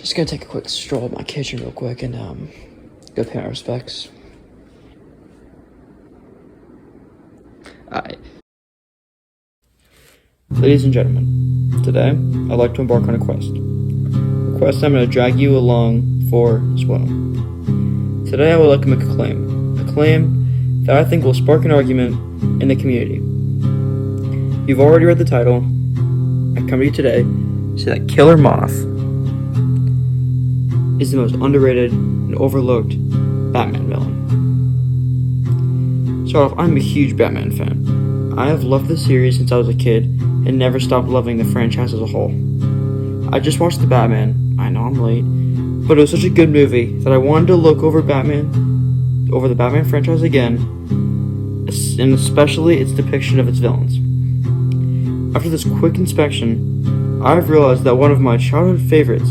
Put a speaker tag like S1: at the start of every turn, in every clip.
S1: Just gonna take a quick stroll at my kitchen real quick and go pay my respects. Alright. Ladies and gentlemen, today I'd like to embark on a quest. A quest I'm gonna drag you along for as well. Today I would like to make a claim that I think will spark an argument in the community. You've already read the title. I come to you today to say that Killer Moth is the most underrated and overlooked Batman villain. So I'm a huge Batman fan. I have loved the series since I was a kid and never stopped loving the franchise as a whole. I just watched The Batman. I know I'm late, but it was such a good movie that I wanted to look over the Batman franchise again, and especially its depiction of its villains. After this quick inspection, I've realized that one of my childhood favorites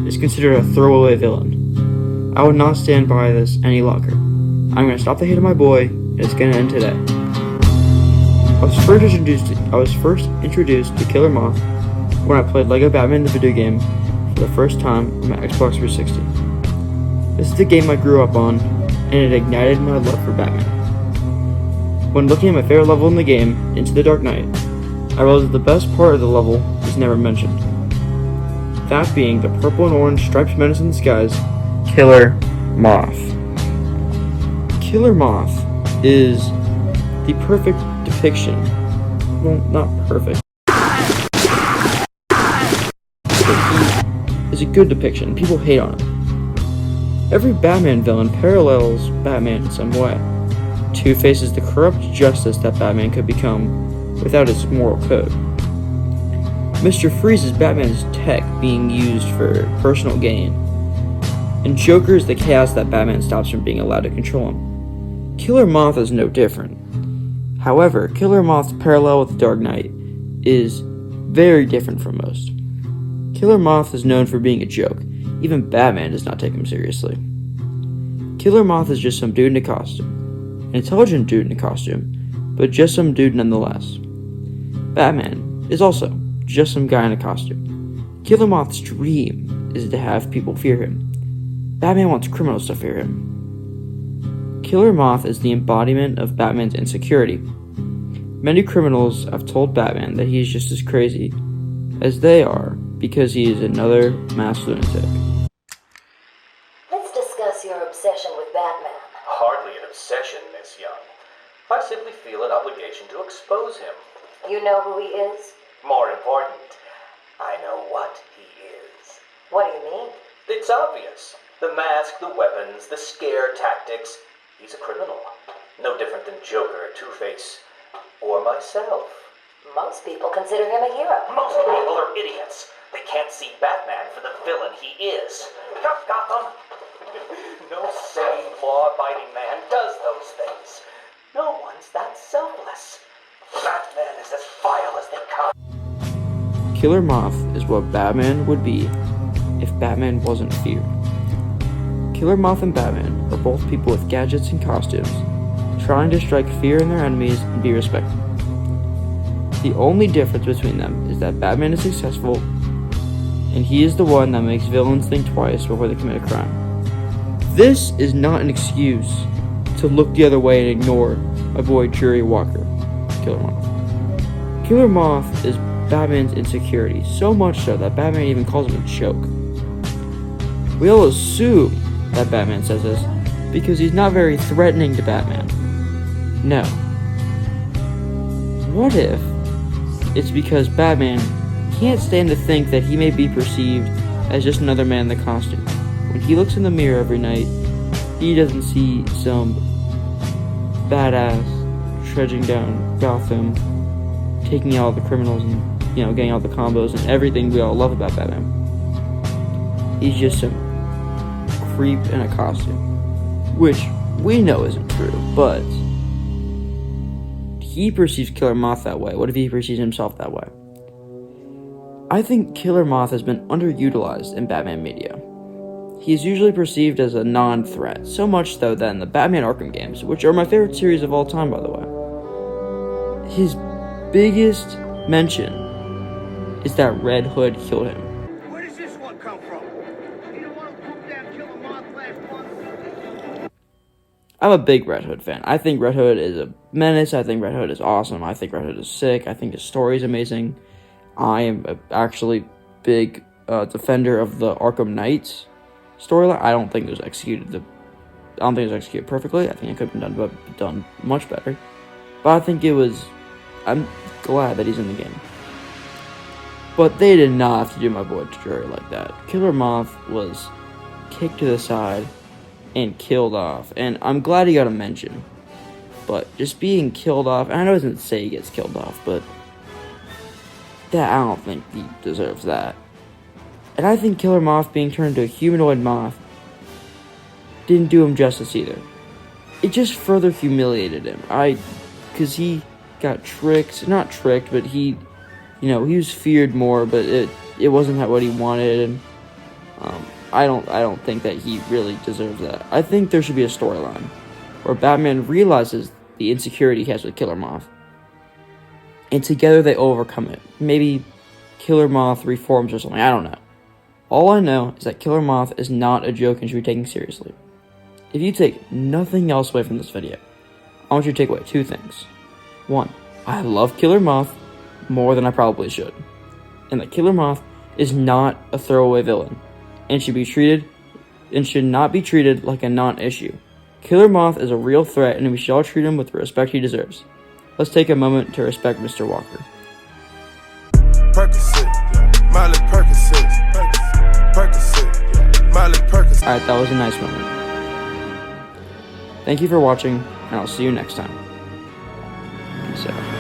S1: is considered a throwaway villain. I would not stand by this any longer. I'm going to stop the hate of my boy, and it's going to end today. I was first introduced to Killer Moth when I played LEGO Batman the video game for the first time on my Xbox 360. This is the game I grew up on, and it ignited my love for Batman. When looking at my favorite level in the game, Into the Dark Knight, I realized that the best part of the level is never mentioned. That being the purple and orange striped menace in the skies, Killer Moth. Killer Moth is the perfect depiction. Well, not perfect. But he is a good depiction. People hate on him. Every Batman villain parallels Batman in some way. Two-Face is the corrupt justice that Batman could become without his moral code. Mr. Freeze is Batman's tech being used for personal gain. And Joker is the chaos that Batman stops from being allowed to control him. Killer Moth is no different. However, Killer Moth's parallel with the Dark Knight is very different from most. Killer Moth is known for being a joke. Even Batman does not take him seriously. Killer Moth is just some dude in a costume. An intelligent dude in a costume, but just some dude nonetheless. Batman is also just some guy in a costume. Killer Moth's dream is to have people fear him. Batman wants criminals to fear him. Killer Moth is the embodiment of Batman's insecurity. Many criminals have told Batman that he is just as crazy as they are because he is another mass lunatic.
S2: Let's discuss your obsession with Batman.
S3: Hardly an obsession, Miss Young. I simply feel an obligation to expose him.
S2: You know who he is?
S3: More important, I know what he is.
S2: What do you mean?
S3: It's obvious. The mask, the weapons, the scare tactics. He's a criminal. No different than Joker, Two-Face, or myself.
S2: Most people consider him a hero.
S3: Most people are idiots. They can't see Batman for the villain he is. Gotham! No sane, law-abiding man does those things. No one's that selfless. Batman is as vile as they come.
S1: Killer Moth is what Batman would be if Batman wasn't feared. Killer Moth and Batman are both people with gadgets and costumes, trying to strike fear in their enemies and be respected. The only difference between them is that Batman is successful, and he is the one that makes villains think twice before they commit a crime. This is not an excuse to look the other way and ignore my boy Jerry Walker, Killer Moth. Killer Moth is Batman's insecurity, so much so that Batman even calls him a joke. We all assume that Batman says this because he's not very threatening to Batman. No. What if it's because Batman can't stand to think that he may be perceived as just another man in the costume? When he looks in the mirror every night, he doesn't see some badass trudging down Gotham, taking out the criminals and, getting all the combos and everything we all love about Batman. He's just some creep in a costume, which we know isn't true, but he perceives Killer Moth that way. What if he perceives himself that way? I think Killer Moth has been underutilized in Batman media. He is usually perceived as a non-threat, so much so that in the Batman Arkham games, which are my favorite series of all time, by the way, his biggest mention is that Red Hood killed him.
S4: Where does this one come from?
S1: I'm a big Red Hood fan. I think Red Hood is a menace. I think Red Hood is awesome. I think Red Hood is sick. I think his story is amazing. I am actually big defender of the Arkham Knights storyline. I don't think it was executed perfectly. I think it could have been done much better. But I think it was. I'm glad that he's in the game. But they did not have to do my boy Drury like that. Killer Moth was kicked to the side and killed off. And I'm glad he got a mention. But just being killed off, and I know it doesn't say he gets killed off, but that I don't think he deserves that. And I think Killer Moth being turned into a humanoid moth didn't do him justice either. It just further humiliated him. Because he got tricked, not tricked, but he was feared more, but it wasn't what he wanted, and I don't think that he really deserves that. I think there should be a storyline where Batman realizes the insecurity he has with Killer Moth, and together they overcome it. Maybe Killer Moth reforms or something, I don't know. All I know is that Killer Moth is not a joke and should be taken seriously. If you take nothing else away from this video, I want you to take away 2 things. 1, I love Killer Moth more than I probably should. And that Killer Moth is not a throwaway villain and should not be treated like a non-issue. Killer Moth is a real threat, and we should all treat him with the respect he deserves. Let's take a moment to respect Mr. Walker. Alright, that was a nice moment. Thank you for watching, and I'll see you next time. Peace out.